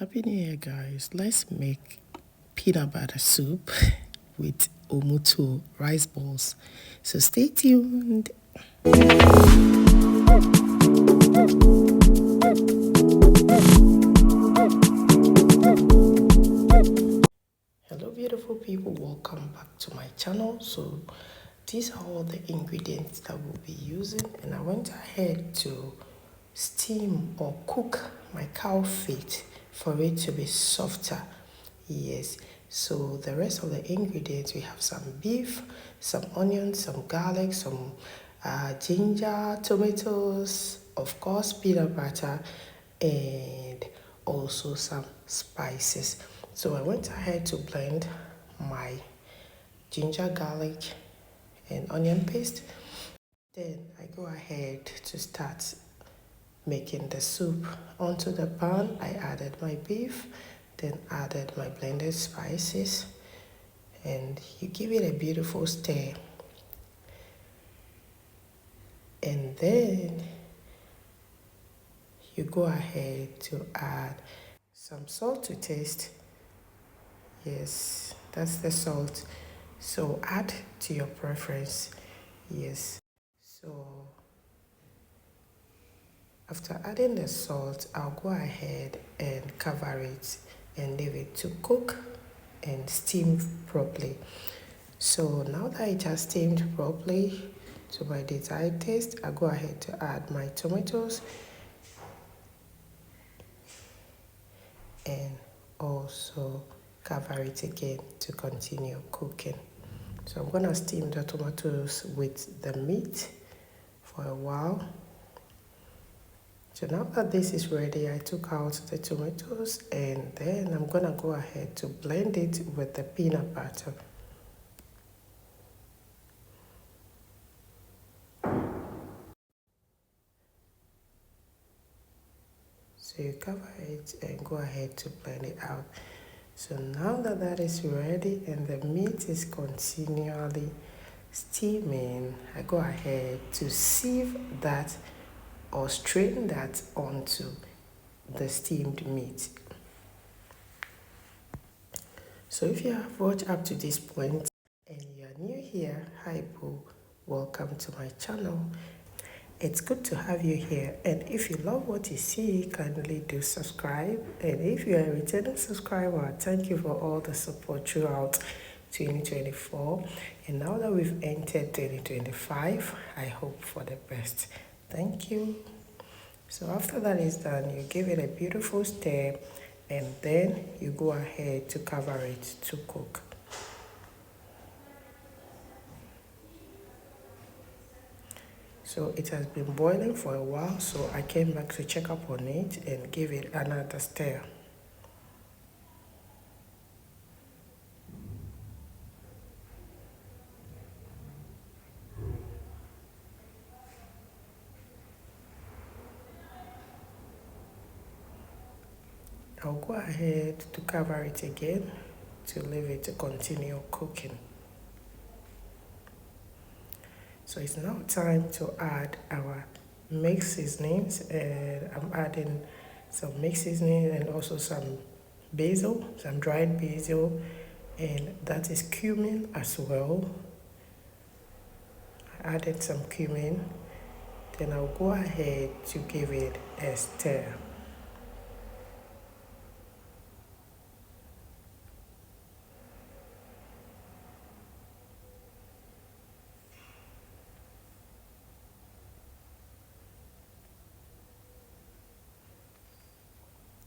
Happy New Year, guys. Let's make peanut butter soup with omuto rice balls. So stay tuned. Hello, beautiful people. Welcome back to my channel. So these are all the ingredients that we'll be using, and I went ahead to steam or cook my cow feet for it to be softer. Yes, so the rest of the ingredients, we have some beef, some onions, some garlic, some ginger, tomatoes, of course peanut butter, and also some spices. So I went ahead to blend my ginger, garlic, and onion paste. Then I go ahead to start making the soup. Onto the pan, I added my beef, then added my blended spices, and you give it a beautiful stir. And then you go ahead to add some salt to taste. Yes, that's the salt. So add to your preference. Yes. So after adding the salt, I'll go ahead and cover it and leave it to cook and steam properly. So now that it has steamed properly to my desired taste, I'll go ahead to add my tomatoes and also cover it again to continue cooking. So I'm gonna steam the tomatoes with the meat for a while. So now that this is ready, I took out the tomatoes and then I'm gonna go ahead to blend it with the peanut butter. So you cover it and go ahead to blend it out. So now that that is ready and the meat is continually steaming, I go ahead to sieve that or strain that onto the steamed meat. So if you have watched up to this point and you are new here, hi boo, welcome to my channel. It's good to have you here, and if you love what you see, kindly do subscribe. And if you are a returning subscriber, thank you for all the support throughout 2024. And now that we've entered 2025, I hope for the best. Thank you. So after that is done, you give it a beautiful stir, and then you go ahead to cover it to cook. So it has been boiling for a while, so I came back to check up on it and give it another stir. I'll go ahead to cover it again to leave it to continue cooking. So it's now time to add our mixed seasonings, and I'm adding some mixed seasoning and also some basil, some dried basil, and that is cumin as well. I added some cumin, then I'll go ahead to give it a stir.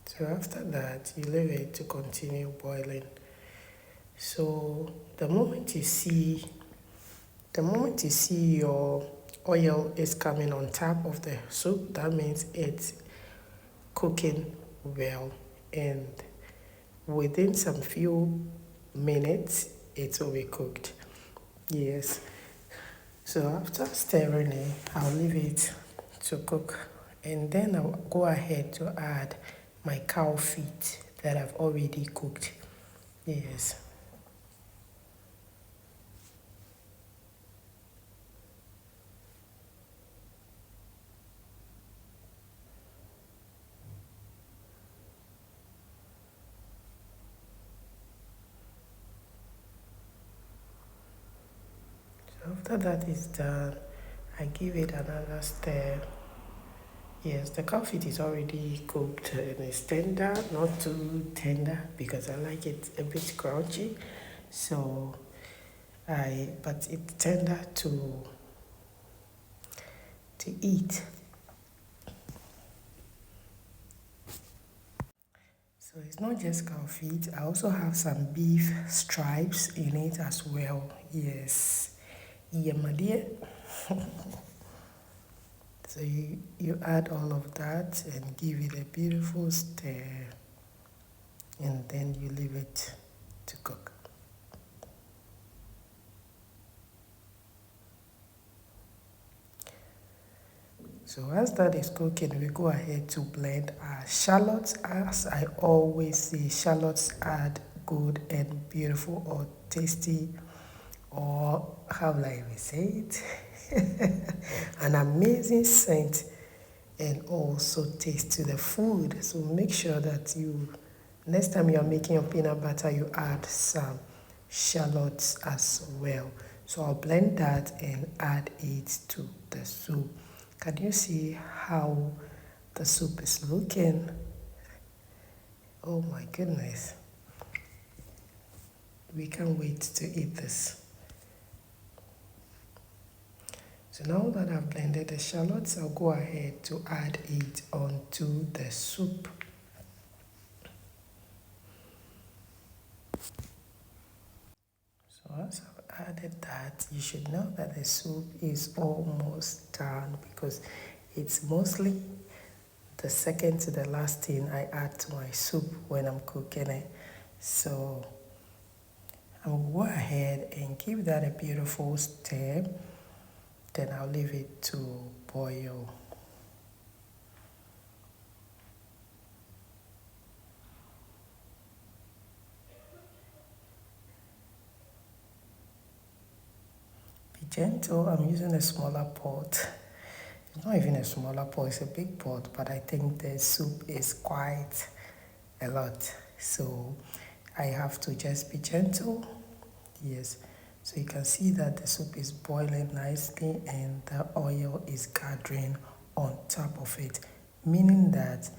So after that, you leave it to continue boiling. So the moment you see your oil is coming on top of the soup, that means it's cooking well, and within some few minutes it will be cooked. Yes. So after stirring it, I'll leave it to cook, and then I'll go ahead to add my cow feet that I've already cooked. Yes. After that is done, I give it another stir. Yes, the coffee is already cooked and it's tender, not too tender because I like it a bit crunchy. So but it's tender to eat. So it's not just cow feet. I also have some beef stripes in it as well. Yes. Yeah, my dear. So you add all of that and give it a beautiful stir, and then you leave it to cook. So as that is cooking, we go ahead to blend our shallots. As I always say, shallots add good and beautiful or tasty, or how will I even say it? An amazing scent and also taste to the food. So make sure that next time you are making your peanut butter, you add some shallots as well. So I'll blend that and add it to the soup. Can you see how the soup is looking? Oh my goodness. We can't wait to eat this. So now that I've blended the shallots, I'll go ahead to add it onto the soup. So once I've added that, you should know that the soup is almost done because it's mostly the second to the last thing I add to my soup when I'm cooking it. So I'll go ahead and give that a beautiful stir. Then I'll leave it to boil. Be gentle. I'm using a smaller pot. It's not even a smaller pot, it's a big pot, but I think the soup is quite a lot. So I have to just be gentle. Yes. So you can see that the soup is boiling nicely and the oil is gathering on top of it, meaning that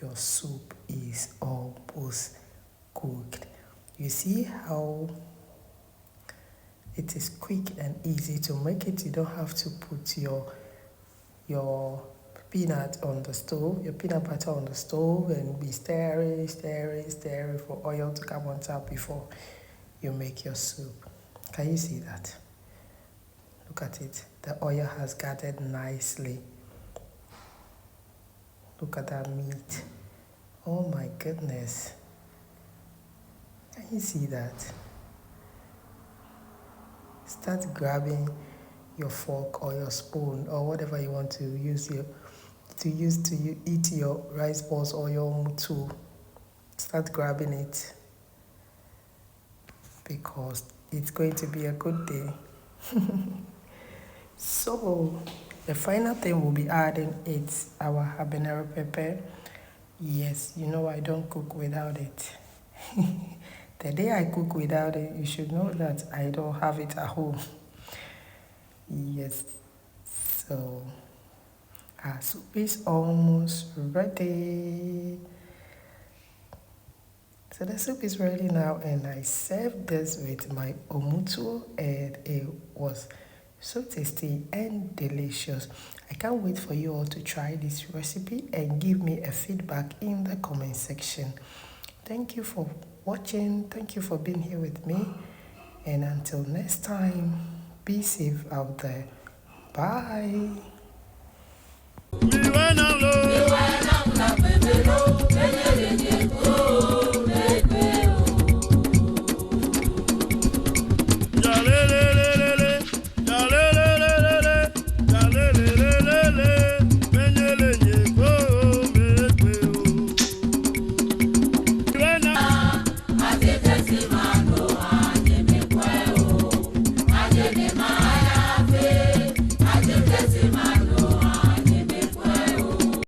your soup is almost cooked. You see how it is quick and easy to make it. You don't have to put your peanut on the stove, your peanut butter on the stove and be stirring for oil to come on top before you make your soup. Can you see that? Look at it. The oil has gathered nicely. Look at that meat. Oh my goodness. Can you see that? Start grabbing your fork or your spoon or whatever you want to use to eat your rice balls or your mutu. Start grabbing it because it's going to be a good day. So the final thing we'll be adding is our habanero pepper. Yes, you know I don't cook without it. The day I cook without it, you should know that I don't have it at home. Yes, so our soup is almost ready. So the soup is ready now, and I served this with my omutuo, and it was so tasty and delicious. I can't wait for you all to try this recipe and give me a feedback in the comment section. Thank you for watching. Thank you for being here with me. And until next time, be safe out there. Bye.